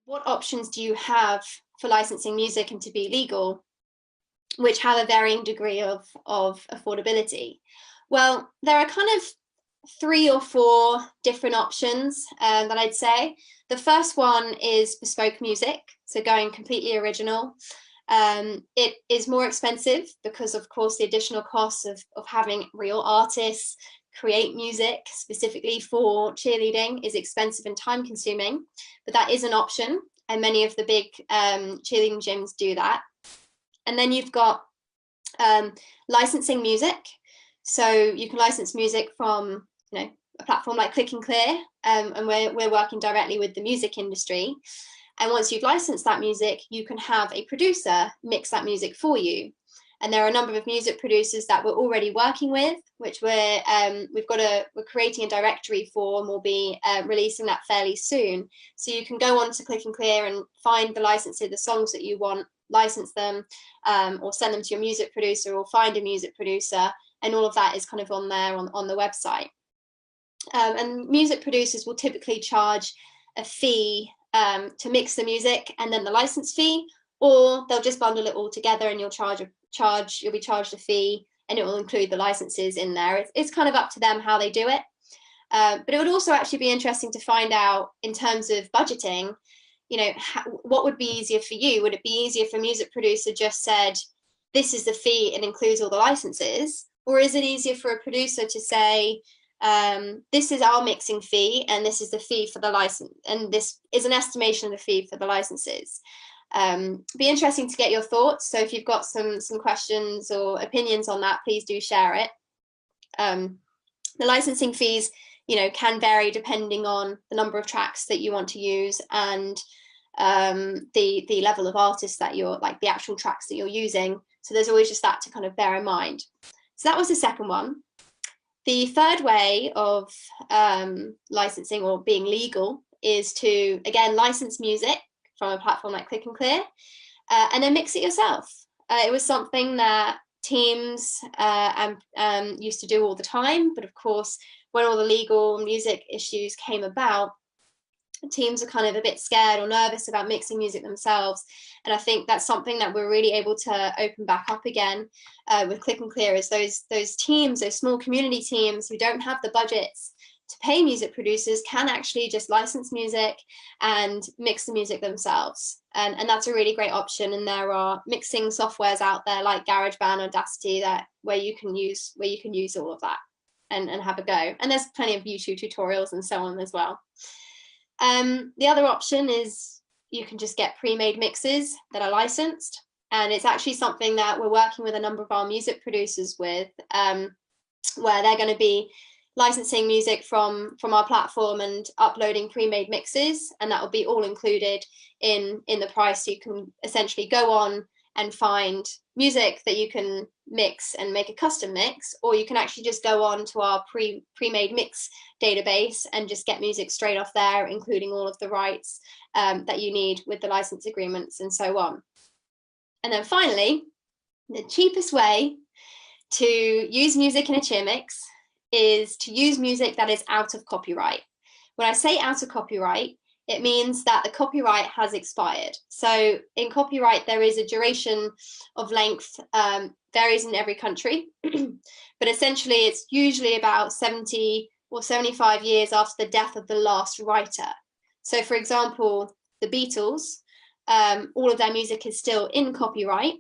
what options do you have for licensing music and to be legal, which have a varying degree of affordability? Well, there are kind of 3 or 4 different options that I'd say. The first one is bespoke music, so going completely original. It is more expensive because, of course, the additional costs of having real artists create music specifically for cheerleading is expensive and time consuming, but that is an option, and many of the big cheerleading gyms do that. And then you've got licensing music. So you can license music from, a platform like ClicknClear, and we're working directly with the music industry. And once you've licensed that music, you can have a producer mix that music for you. And there are a number of music producers that we're already working with, which we're creating a directory for, and we'll be releasing that fairly soon. So you can go on to ClicknClear and find the licenses, the songs that you want, license them, or send them to your music producer, or find a music producer, and all of that is kind of on there on the website. And music producers will typically charge a fee to mix the music and then the license fee, or they'll just bundle it all together and you'll be charged a fee and it will include the licenses in there. It's kind of up to them how they do it. But it would also actually be interesting to find out, in terms of budgeting, what would be easier for you? Would it be easier if a music producer just said, this is the fee, it includes all the licenses? Or is it easier for a producer to say, this is our mixing fee and this is the fee for the license, and this is an estimation of the fee for the licenses? Be interesting to get your thoughts. So if you've got some questions or opinions on that, please do share it. The licensing fees, can vary depending on the number of tracks that you want to use and the level of artists that you're, like the actual tracks that you're using. So there's always just that to kind of bear in mind. So that was the second one. The third way of licensing or being legal is to, again, license music from a platform like ClicknClear and then mix it yourself. It was something that teams used to do all the time, but of course, when all the legal music issues came about, teams are kind of a bit scared or nervous about mixing music themselves. And I think that's something that we're really able to open back up again with ClicknClear, is those teams, those small community teams who don't have the budgets to pay music producers can actually just license music and mix the music themselves. And that's a really great option. And there are mixing softwares out there like GarageBand or Audacity where you can use all of that and have a go. And there's plenty of YouTube tutorials and so on as well. The other option is you can just get pre-made mixes that are licensed, and it's actually something that we're working with a number of our music producers with, where they're going to be licensing music from our platform and uploading pre-made mixes, and that will be all included in the price. So you can essentially go on and find music that you can mix and make a custom mix, or you can actually just go on to our pre-made mix database and just get music straight off there, including all of the rights that you need with the license agreements and so on. And then finally, the cheapest way to use music in a cheer mix is to use music that is out of copyright. When I say out of copyright, it means that the copyright has expired. So in copyright, there is a duration of length, varies in every country, but essentially it's usually about 70 or 75 years after the death of the last writer. So for example, the Beatles, all of their music is still in copyright.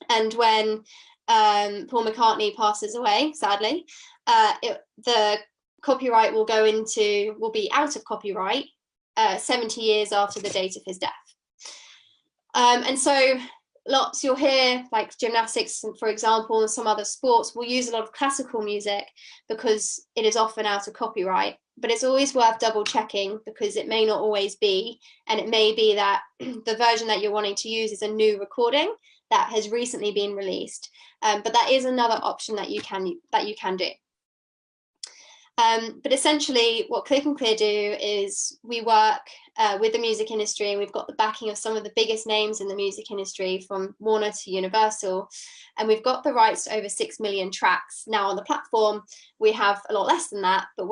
And when Paul McCartney passes away, sadly, the copyright will be out of copyright 70 years after the date of his death. And so you'll hear, like gymnastics, for example, and some other sports will use a lot of classical music because it is often out of copyright, but it's always worth double checking because it may not always be, and it may be that the version that you're wanting to use is a new recording that has recently been released. But that is another option that you can do. But essentially what ClicknClear do is we work with the music industry, and we've got the backing of some of the biggest names in the music industry, from Warner to Universal, and we've got the rights to over 6 million tracks. Now on the platform, we have a lot less than that, but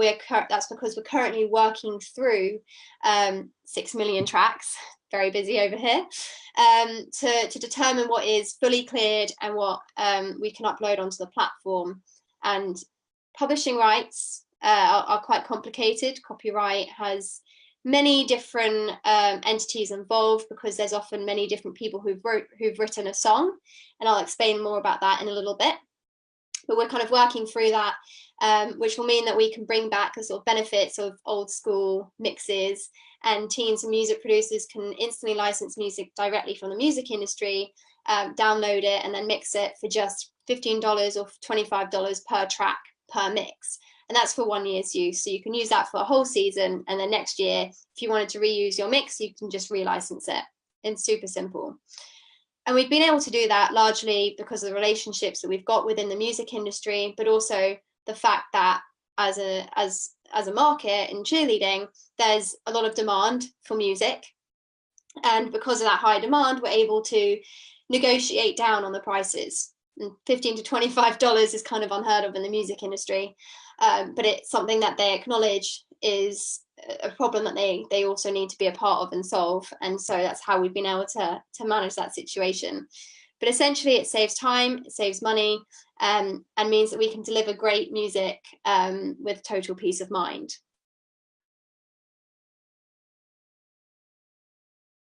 that's because we're currently working through 6 million tracks, very busy over here, to determine what is fully cleared and what we can upload onto the platform. And publishing rights are quite complicated. Copyright has many different entities involved, because there's often many different people who've written a song, and I'll explain more about that in a little bit. But we're kind of working through that, which will mean that we can bring back the sort of benefits of old school mixes, and teams and music producers can instantly license music directly from the music industry, download it and then mix it for just $15 or $25 per track per mix. And that's for 1 year's use. So you can use that for a whole season. And then next year, if you wanted to reuse your mix, you can just relicense it. It's super simple. And we've been able to do that largely because of the relationships that we've got within the music industry, but also the fact that as a market in cheerleading, there's a lot of demand for music. And because of that high demand, we're able to negotiate down on the prices. And $15 to $25 is kind of unheard of in the music industry. But it's something that they acknowledge is a problem that they also need to be a part of and solve. And so that's how we've been able to manage that situation. But essentially, it saves time, it saves money, and means that we can deliver great music with total peace of mind.